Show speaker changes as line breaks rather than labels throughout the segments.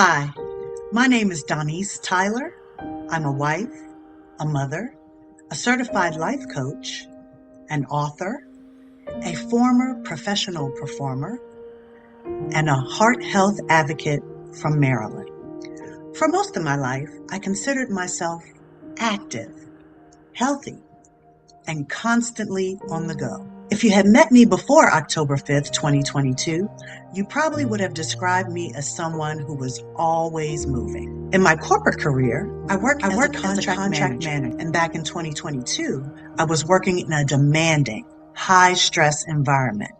Hi, my name is Donnese Tyler. I'm a wife, a mother, a certified life coach, an author, a former professional performer, and a heart health advocate from Maryland. For most of my life, I considered myself active, healthy, and constantly on the go. If you had met me before October 5th, 2022, you probably would have described me as someone who was always moving. In my corporate career, I worked as a contract manager, and back in 2022, I was working in a demanding, high-stress environment.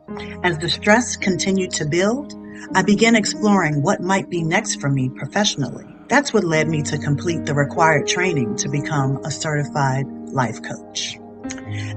As the stress continued to build, I began exploring what might be next for me professionally. That's what led me to complete the required training to become a certified life coach.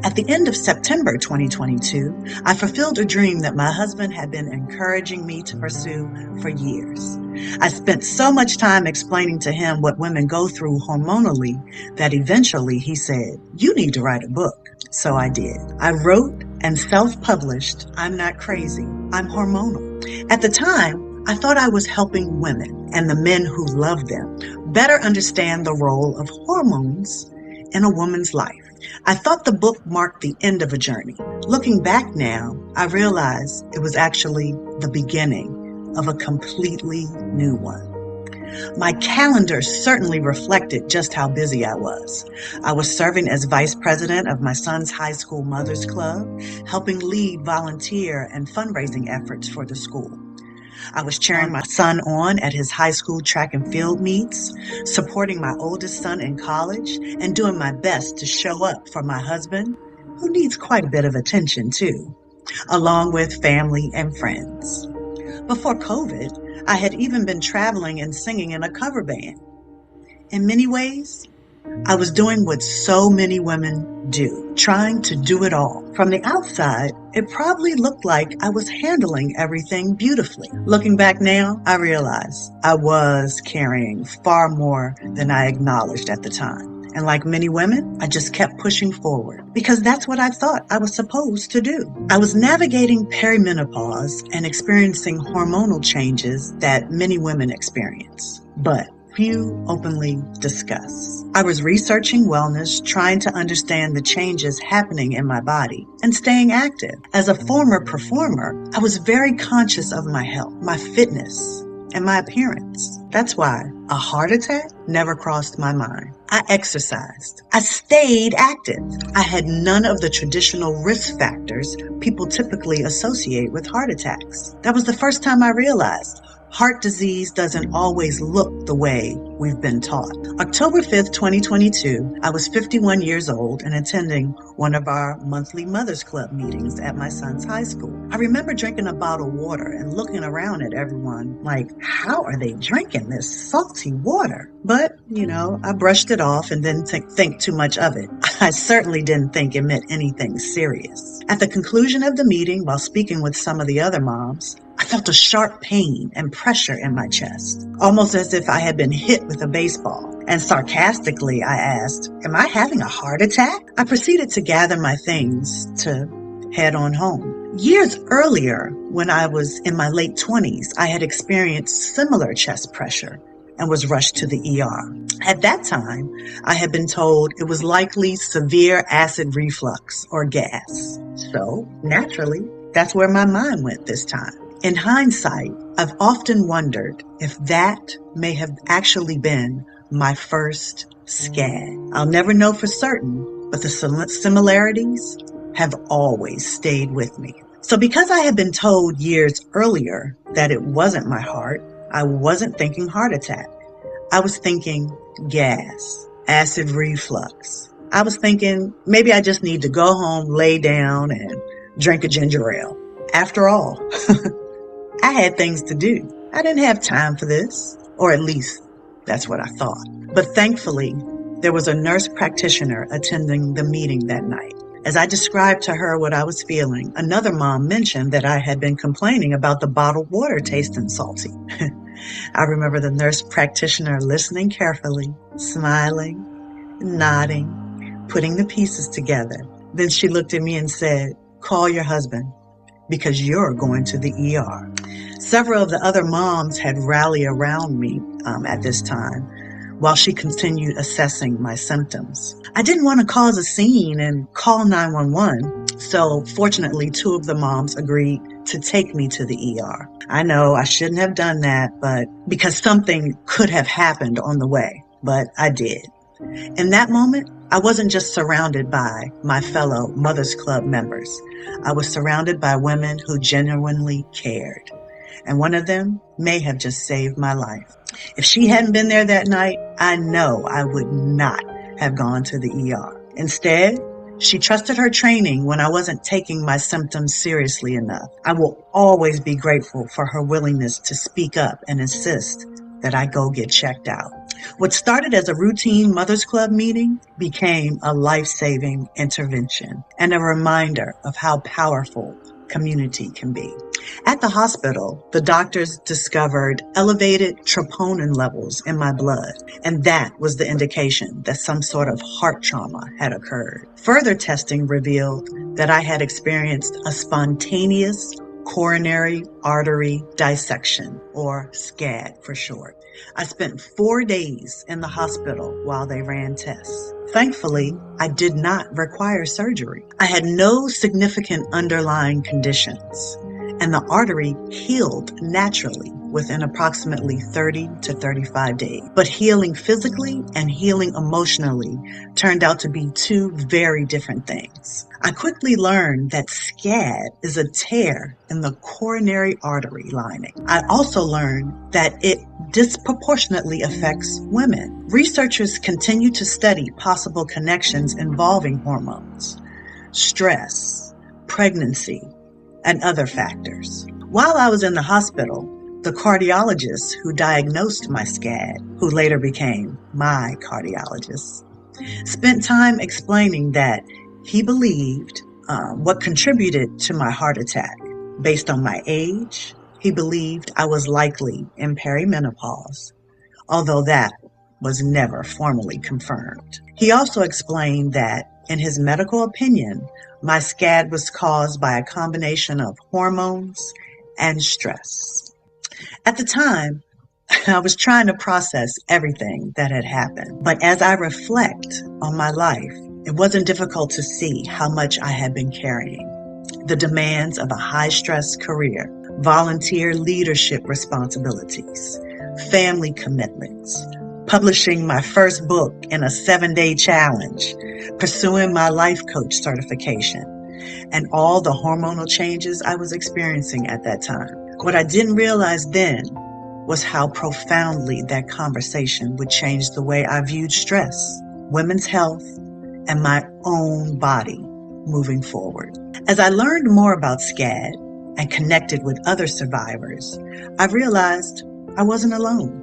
At the end of September 2022, I fulfilled a dream that my husband had been encouraging me to pursue for years. I spent so much time explaining to him what women go through hormonally that eventually he said, "You need to write a book." So I did. I wrote and self-published, "I'm Not Crazy, I'm Hormonal." At the time, I thought I was helping women and the men who love them better understand the role of hormones in a woman's life. I thought the book marked the end of a journey. Looking back now, I realize it was actually the beginning of a completely new one. My calendar certainly reflected just how busy I was. I was serving as vice president of my son's high school mothers club, helping lead volunteer and fundraising efforts for the school. I was cheering my son on at his high school track and field meets, supporting my oldest son in college, and doing my best to show up for my husband, who needs quite a bit of attention too, along with family and friends. Before COVID, I had even been traveling and singing in a cover band. In many ways, I was doing what so many women do, trying to do it all. From the outside, it probably looked like I was handling everything beautifully. Looking back now, I realize I was carrying far more than I acknowledged at the time. And like many women, I just kept pushing forward because that's what I thought I was supposed to do. I was navigating perimenopause and experiencing hormonal changes that many women experience, but few openly discuss. I was researching wellness, trying to understand the changes happening in my body, and staying active. As a former performer, I was very conscious of my health, my fitness, and my appearance. That's why a heart attack never crossed my mind. I exercised. I stayed active. I had none of the traditional risk factors people typically associate with heart attacks. That was the first time I realized heart disease doesn't always look the way we've been taught. October 5th, 2022, I was 51 years old and attending one of our monthly Mothers Club meetings at my son's high school. I remember drinking a bottle of water and looking around at everyone like, how are they drinking this salty water? But, I brushed it off and didn't think too much of it. I certainly didn't think it meant anything serious. At the conclusion of the meeting, while speaking with some of the other moms, I felt a sharp pain and pressure in my chest, almost as if I had been hit with a baseball. And sarcastically, I asked, "Am I having a heart attack?" I proceeded to gather my things to head on home. Years earlier, when I was in my late 20s, I had experienced similar chest pressure and was rushed to the ER. At that time, I had been told it was likely severe acid reflux or gas. So, naturally, that's where my mind went this time. In hindsight, I've often wondered if that may have actually been my first SCAD. I'll never know for certain, but the similarities have always stayed with me. So because I had been told years earlier that it wasn't my heart, I wasn't thinking heart attack. I was thinking gas, acid reflux. I was thinking maybe I just need to go home, lay down, and drink a ginger ale. After all, I had things to do. I didn't have time for this, or at least that's what I thought. But thankfully, there was a nurse practitioner attending the meeting that night. As I described to her what I was feeling, another mom mentioned that I had been complaining about the bottled water tasting salty. I remember the nurse practitioner listening carefully, smiling, nodding, putting the pieces together. Then she looked at me and said, "Call your husband, because you're going to the ER." Several of the other moms had rallied around me at this time while she continued assessing my symptoms. I didn't want to cause a scene and call 911, so fortunately, two of the moms agreed to take me to the ER. I know I shouldn't have done that, but because something could have happened on the way, but I did. In that moment, I wasn't just surrounded by my fellow Mothers Club members. I was surrounded by women who genuinely cared. And one of them may have just saved my life. If she hadn't been there that night, I know I would not have gone to the ER. Instead, she trusted her training when I wasn't taking my symptoms seriously enough. I will always be grateful for her willingness to speak up and insist that I go get checked out. What started as a routine Mothers Club meeting became a life-saving intervention and a reminder of how powerful community can be. At the hospital, the doctors discovered elevated troponin levels in my blood, and that was the indication that some sort of heart trauma had occurred. Further testing revealed that I had experienced a spontaneous coronary artery dissection, or SCAD for short. I spent 4 days in the hospital while they ran tests. Thankfully, I did not require surgery. I had no significant underlying conditions, and the artery healed naturally within approximately 30 to 35 days. But healing physically and healing emotionally turned out to be two very different things. I quickly learned that SCAD is a tear in the coronary artery lining. I also learned that it disproportionately affects women. Researchers continue to study possible connections involving hormones, stress, pregnancy, and other factors. While I was in the hospital, the cardiologist who diagnosed my SCAD, who later became my cardiologist, spent time explaining that he believed what contributed to my heart attack. Based on my age, he believed I was likely in perimenopause, although that was never formally confirmed. He also explained that, in his medical opinion, my SCAD was caused by a combination of hormones and stress. At the time, I was trying to process everything that had happened. But as I reflect on my life, it wasn't difficult to see how much I had been carrying. The demands of a high-stress career, volunteer leadership responsibilities, family commitments, publishing my first book in a 7-day challenge, pursuing my life coach certification, and all the hormonal changes I was experiencing at that time. What I didn't realize then was how profoundly that conversation would change the way I viewed stress, women's health, and my own body moving forward. As I learned more about SCAD and connected with other survivors, I realized I wasn't alone.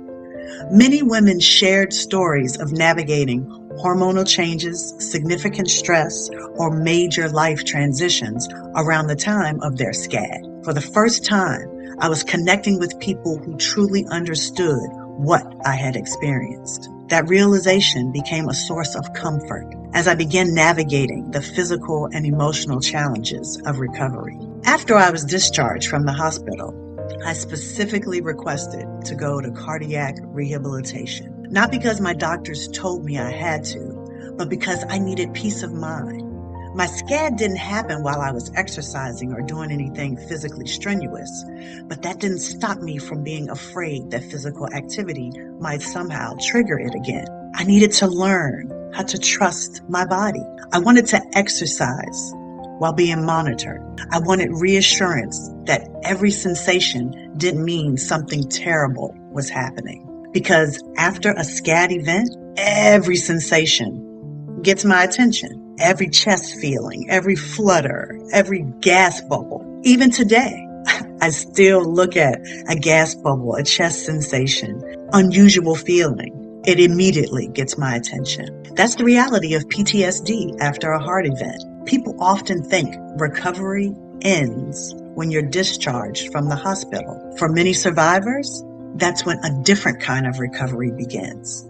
Many women shared stories of navigating hormonal changes, significant stress, or major life transitions around the time of their SCAD. For the first time, I was connecting with people who truly understood what I had experienced. That realization became a source of comfort as I began navigating the physical and emotional challenges of recovery. After I was discharged from the hospital, I specifically requested to go to cardiac rehabilitation. Not because my doctors told me I had to, but because I needed peace of mind. My SCAD didn't happen while I was exercising or doing anything physically strenuous, but that didn't stop me from being afraid that physical activity might somehow trigger it again. I needed to learn how to trust my body. I wanted to exercise while being monitored. I wanted reassurance that every sensation didn't mean something terrible was happening. Because after a SCAD event, every sensation gets my attention. Every chest feeling, every flutter, every gas bubble. Even today, I still look at a gas bubble, a chest sensation, unusual feeling. It immediately gets my attention. That's the reality of PTSD after a heart event. People often think recovery ends when you're discharged from the hospital. For many survivors, that's when a different kind of recovery begins.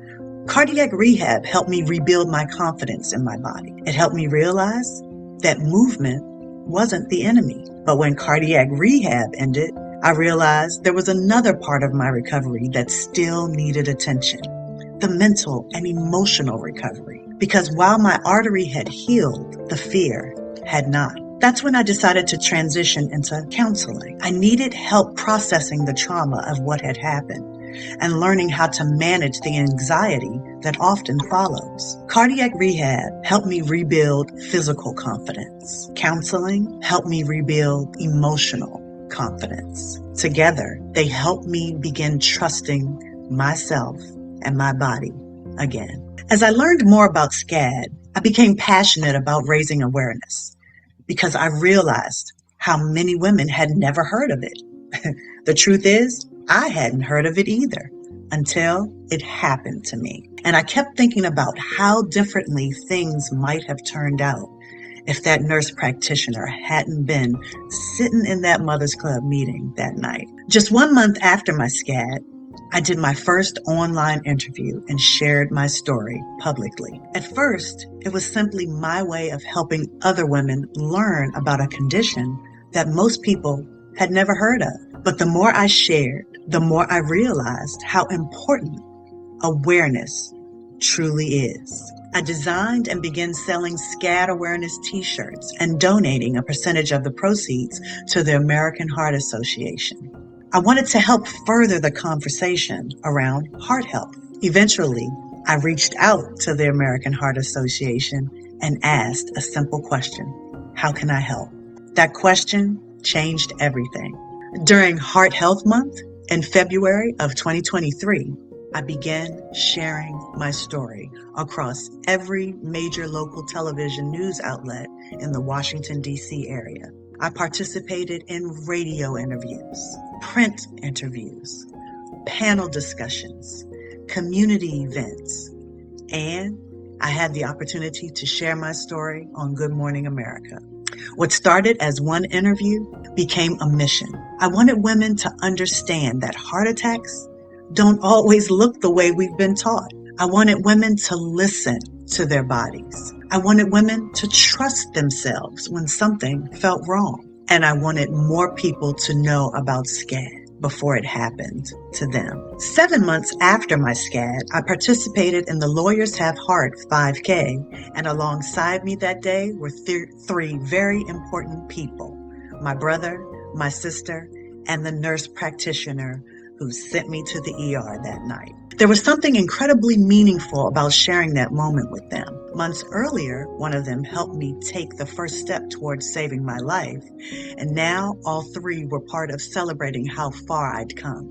Cardiac rehab helped me rebuild my confidence in my body. It helped me realize that movement wasn't the enemy. But when cardiac rehab ended, I realized there was another part of my recovery that still needed attention, the mental and emotional recovery. Because while my artery had healed, the fear had not. That's when I decided to transition into counseling. I needed help processing the trauma of what had happened and learning how to manage the anxiety that often follows. Cardiac rehab helped me rebuild physical confidence. Counseling helped me rebuild emotional confidence. Together, they helped me begin trusting myself and my body again. As I learned more about SCAD, I became passionate about raising awareness because I realized how many women had never heard of it. The truth is, I hadn't heard of it either until it happened to me. And I kept thinking about how differently things might have turned out if that nurse practitioner hadn't been sitting in that Mothers Club meeting that night. Just 1 month after my SCAD, I did my first online interview and shared my story publicly. At first, it was simply my way of helping other women learn about a condition that most people had never heard of. But the more I shared, the more I realized how important awareness truly is. I designed and began selling SCAD awareness t-shirts and donating a percentage of the proceeds to the American Heart Association. I wanted to help further the conversation around heart health. Eventually, I reached out to the American Heart Association and asked a simple question: how can I help? That question changed everything. During Heart Health Month in February of 2023, I began sharing my story across every major local television news outlet in the Washington, D.C. area. I participated in radio interviews, print interviews, panel discussions, community events, and I had the opportunity to share my story on Good Morning America. What started as one interview became a mission. I wanted women to understand that heart attacks don't always look the way we've been taught. I wanted women to listen to their bodies. I wanted women to trust themselves when something felt wrong. And I wanted more people to know about SCAD before it happened to them. 7 months after my SCAD, I participated in the Lawyers Have Heart 5K, and alongside me that day were three very important people: my brother, my sister, and the nurse practitioner who sent me to the ER that night. There was something incredibly meaningful about sharing that moment with them. Months earlier, one of them helped me take the first step towards saving my life, and now all three were part of celebrating how far I'd come.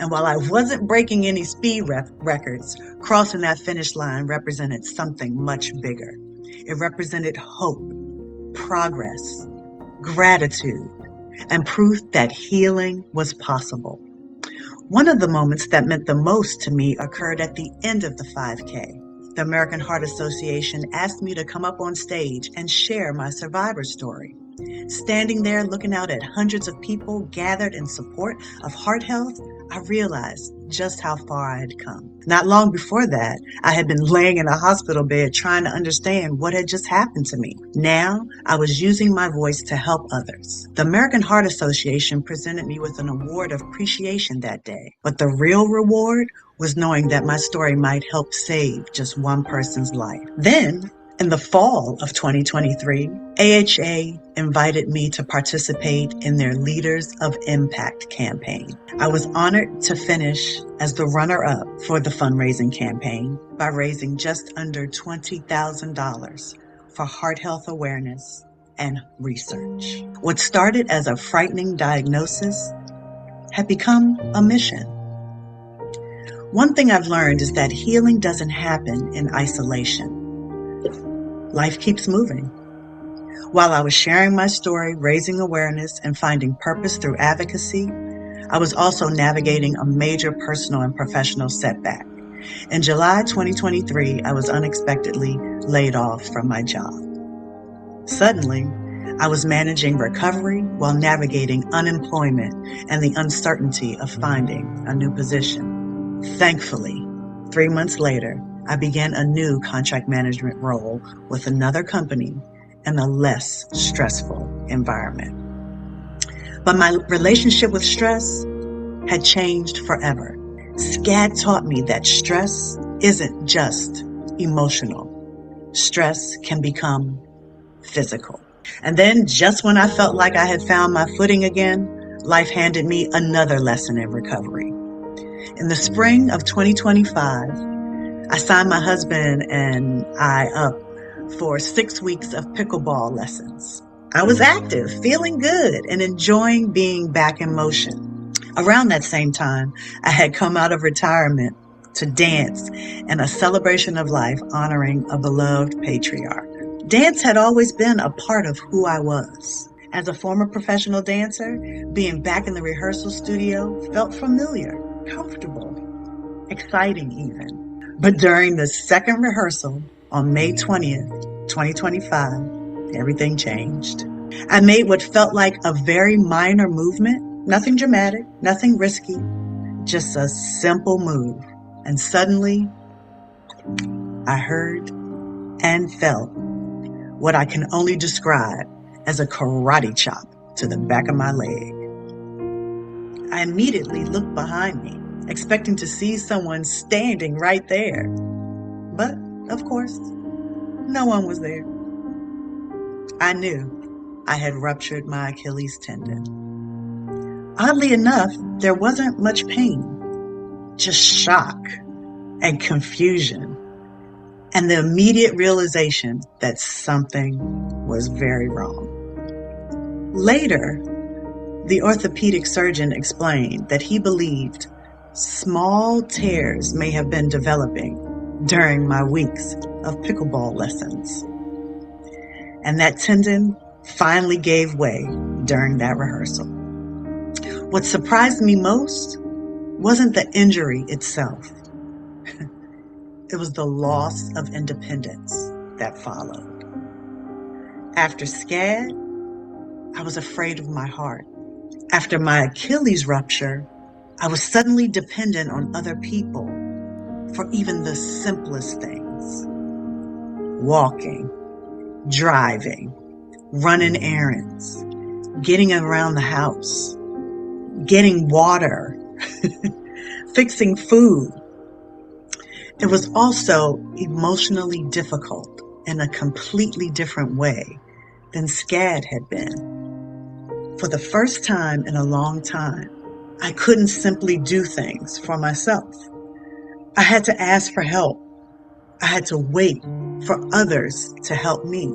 And while I wasn't breaking any speed records, crossing that finish line represented something much bigger. It represented hope, progress, gratitude, and proof that healing was possible. One of the moments that meant the most to me occurred at the end of the 5K. The American Heart Association asked me to come up on stage and share my survivor story. Standing there looking out at hundreds of people gathered in support of heart health, I realized just how far I had come. Not long before that, I had been laying in a hospital bed trying to understand what had just happened to me. Now, I was using my voice to help others. The American Heart Association presented me with an award of appreciation that day, but the real reward was knowing that my story might help save just one person's life. Then, in the fall of 2023, AHA invited me to participate in their Leaders of Impact campaign. I was honored to finish as the runner-up for the fundraising campaign by raising just under $20,000 for heart health awareness and research. What started as a frightening diagnosis had become a mission. One thing I've learned is that healing doesn't happen in isolation. Life keeps moving. While I was sharing my story, raising awareness, and finding purpose through advocacy, I was also navigating a major personal and professional setback. In July 2023, I was unexpectedly laid off from my job. Suddenly, I was managing recovery while navigating unemployment and the uncertainty of finding a new position. Thankfully, 3 months later, I began a new contract management role with another company in a less stressful environment. But my relationship with stress had changed forever. SCAD taught me that stress isn't just emotional. Stress can become physical. And then, just when I felt like I had found my footing again, life handed me another lesson in recovery. In the spring of 2025, I signed my husband and I up for 6 weeks of pickleball lessons. I was active, feeling good, and enjoying being back in motion. Around that same time, I had come out of retirement to dance in a celebration of life honoring a beloved patriarch. Dance had always been a part of who I was. As a former professional dancer, being back in the rehearsal studio felt familiar, comfortable, exciting even. But during the second rehearsal on May 20th, 2025, everything changed. I made what felt like a very minor movement, nothing dramatic, nothing risky, just a simple move. And suddenly, I heard and felt what I can only describe as a karate chop to the back of my leg. I immediately looked behind me, expecting to see someone standing right there. But, of course, no one was there. I knew I had ruptured my Achilles tendon. Oddly enough, there wasn't much pain, just shock and confusion, and the immediate realization that something was very wrong. Later, the orthopedic surgeon explained that he believed small tears may have been developing during my weeks of pickleball lessons. And that tendon finally gave way during that rehearsal. What surprised me most wasn't the injury itself. It was the loss of independence that followed. After SCAD, I was afraid of my heart. After my Achilles rupture, I was suddenly dependent on other people for even the simplest things. Walking, driving, running errands, getting around the house, getting water, fixing food. It was also emotionally difficult in a completely different way than SCAD had been. For the first time in a long time, I couldn't simply do things for myself. I had to ask for help. I had to wait for others to help me.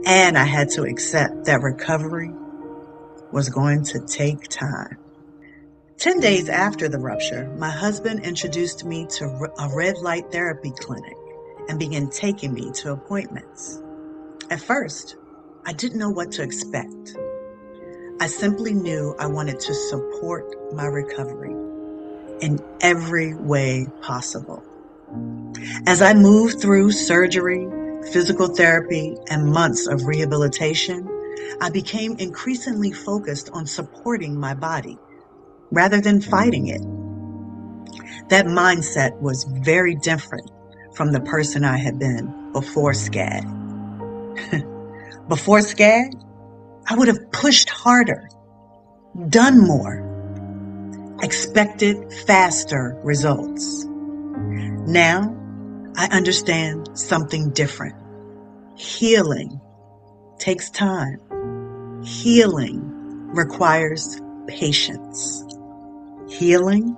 And I had to accept that recovery was going to take time. 10 days after the rupture, my husband introduced me to a red light therapy clinic and began taking me to appointments. At first, I didn't know what to expect. I simply knew I wanted to support my recovery in every way possible. As I moved through surgery, physical therapy, and months of rehabilitation, I became increasingly focused on supporting my body rather than fighting it. That mindset was very different from the person I had been before SCAD. Before SCAD, I would have pushed harder, done more, expected faster results. Now, I understand something different. Healing takes time. Healing requires patience. Healing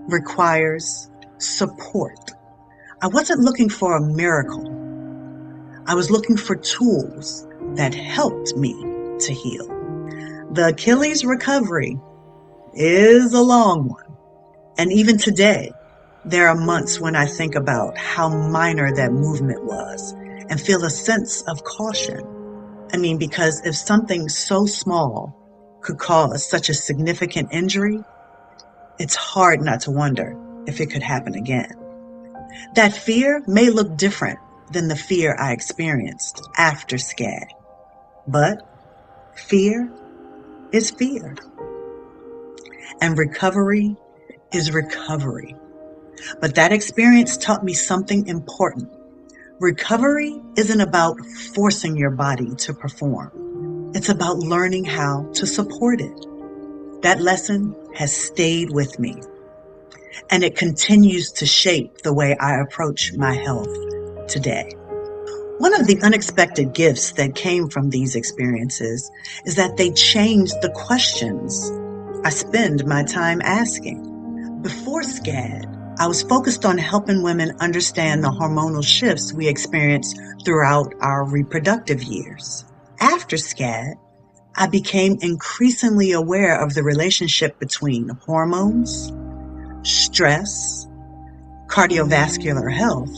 requires support. I wasn't looking for a miracle. I was looking for tools that helped me to heal. The Achilles recovery is a long one. And even today, there are months when I think about how minor that movement was and feel a sense of caution. Because if something so small could cause such a significant injury, it's hard not to wonder if it could happen again. That fear may look different than the fear I experienced after SCAD, but fear is fear. And recovery is recovery. But that experience taught me something important. Recovery isn't about forcing your body to perform. It's about learning how to support it. That lesson has stayed with me, and it continues to shape the way I approach my health today. One of the unexpected gifts that came from these experiences is that they changed the questions I spend my time asking. Before SCAD, I was focused on helping women understand the hormonal shifts we experience throughout our reproductive years. After SCAD, I became increasingly aware of the relationship between hormones, stress, cardiovascular health,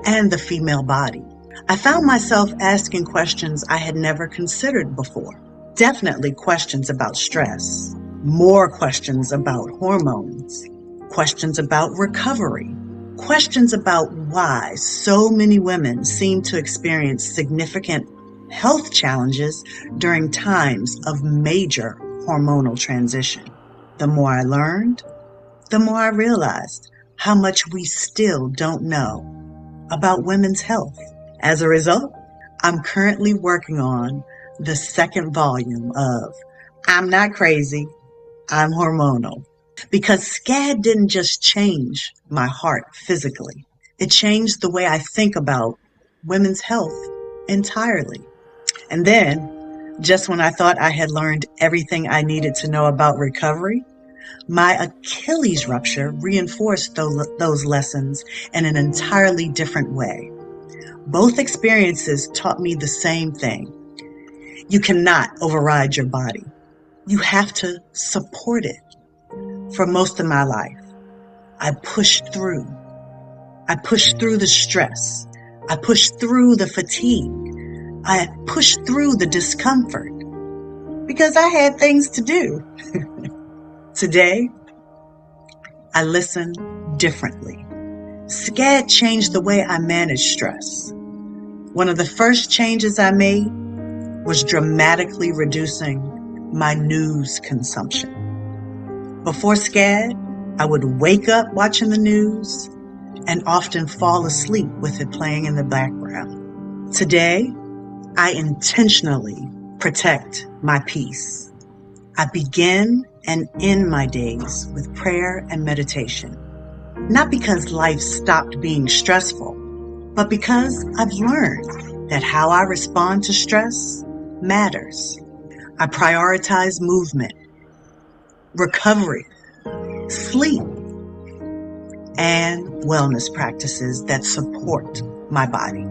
and the female body. I found myself asking questions I had never considered before. Definitely questions about stress, more questions about hormones, questions about recovery, questions about why so many women seem to experience significant health challenges during times of major hormonal transition. The more I learned, the more I realized how much we still don't know about women's health. As a result, I'm currently working on the second volume of I'm Not Crazy, I'm Hormonal. Because SCAD didn't just change my heart physically, it changed the way I think about women's health entirely. And then, just when I thought I had learned everything I needed to know about recovery, my Achilles rupture reinforced those lessons in an entirely different way. Both experiences taught me the same thing. You cannot override your body. You have to support it. For most of my life, I pushed through. I pushed through the stress. I pushed through the fatigue. I pushed through the discomfort because I had things to do. Today, I listen differently. SCAD changed the way I manage stress. One of the first changes I made was dramatically reducing my news consumption. Before SCAD, I would wake up watching the news and often fall asleep with it playing in the background. Today, I intentionally protect my peace. I begin and end my days with prayer and meditation. Not because life stopped being stressful, but because I've learned that how I respond to stress matters. I prioritize movement, recovery, sleep, and wellness practices that support my body.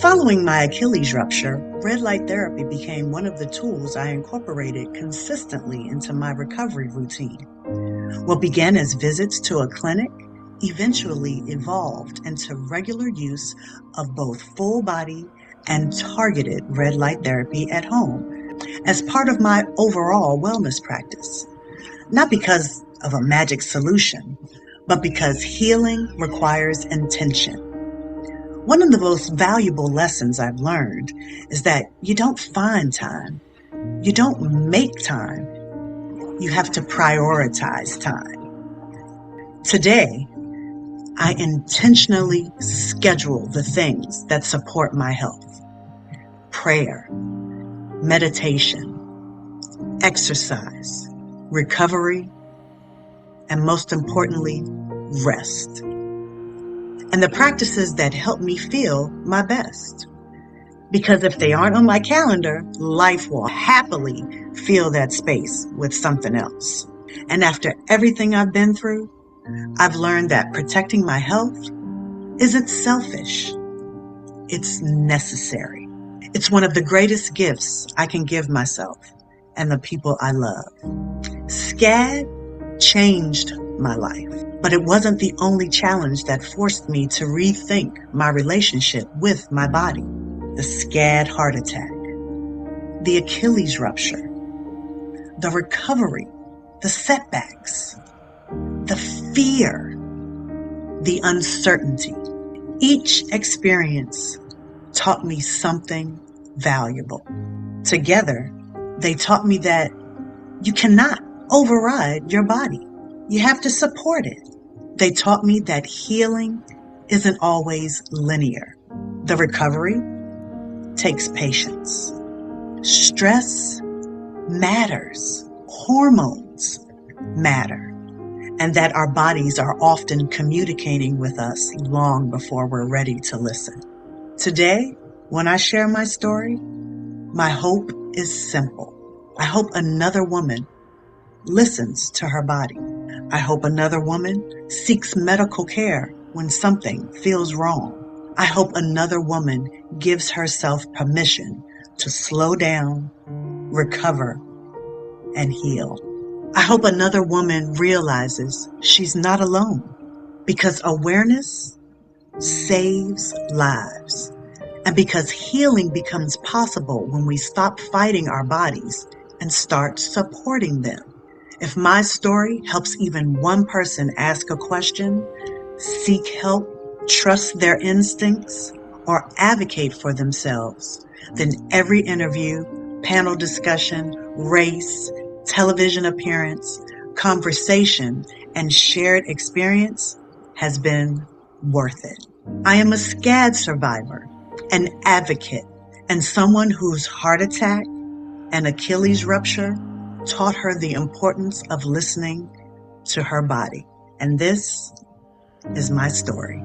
Following my Achilles rupture, red light therapy became one of the tools I incorporated consistently into my recovery routine. What began as visits to a clinic eventually evolved into regular use of both full body and targeted red light therapy at home as part of my overall wellness practice. Not because of a magic solution, but because healing requires intention. One of the most valuable lessons I've learned is that you don't find time. You don't make time. You have to prioritize time. Today, I intentionally schedule the things that support my health. Prayer, meditation, exercise, recovery, and most importantly, rest. And the practices that help me feel my best. Because if they aren't on my calendar, life will happily fill that space with something else. And after everything I've been through, I've learned that protecting my health isn't selfish. It's necessary. It's one of the greatest gifts I can give myself and the people I love. SCAD changed my life, but it wasn't the only challenge that forced me to rethink my relationship with my body. The SCAD heart attack, the Achilles rupture, the recovery, the setbacks, the fear, the uncertainty. Each experience taught me something valuable. Together, they taught me that you cannot override your body. You have to support it. They taught me that healing isn't always linear. The recovery takes patience. Stress matters. Hormones matter. And that our bodies are often communicating with us long before we're ready to listen. Today, when I share my story, my hope is simple. I hope another woman listens to her body. I hope another woman seeks medical care when something feels wrong. I hope another woman gives herself permission to slow down, recover, and heal. I hope another woman realizes she's not alone, because awareness saves lives, and because healing becomes possible when we stop fighting our bodies and start supporting them. If my story helps even one person ask a question, seek help, trust their instincts, or advocate for themselves, then every interview, panel discussion, race, television appearance, conversation, and shared experience has been worth it. I am a SCAD survivor, an advocate, and someone whose heart attack and Achilles rupture taught her the importance of listening to her body. And this is my story.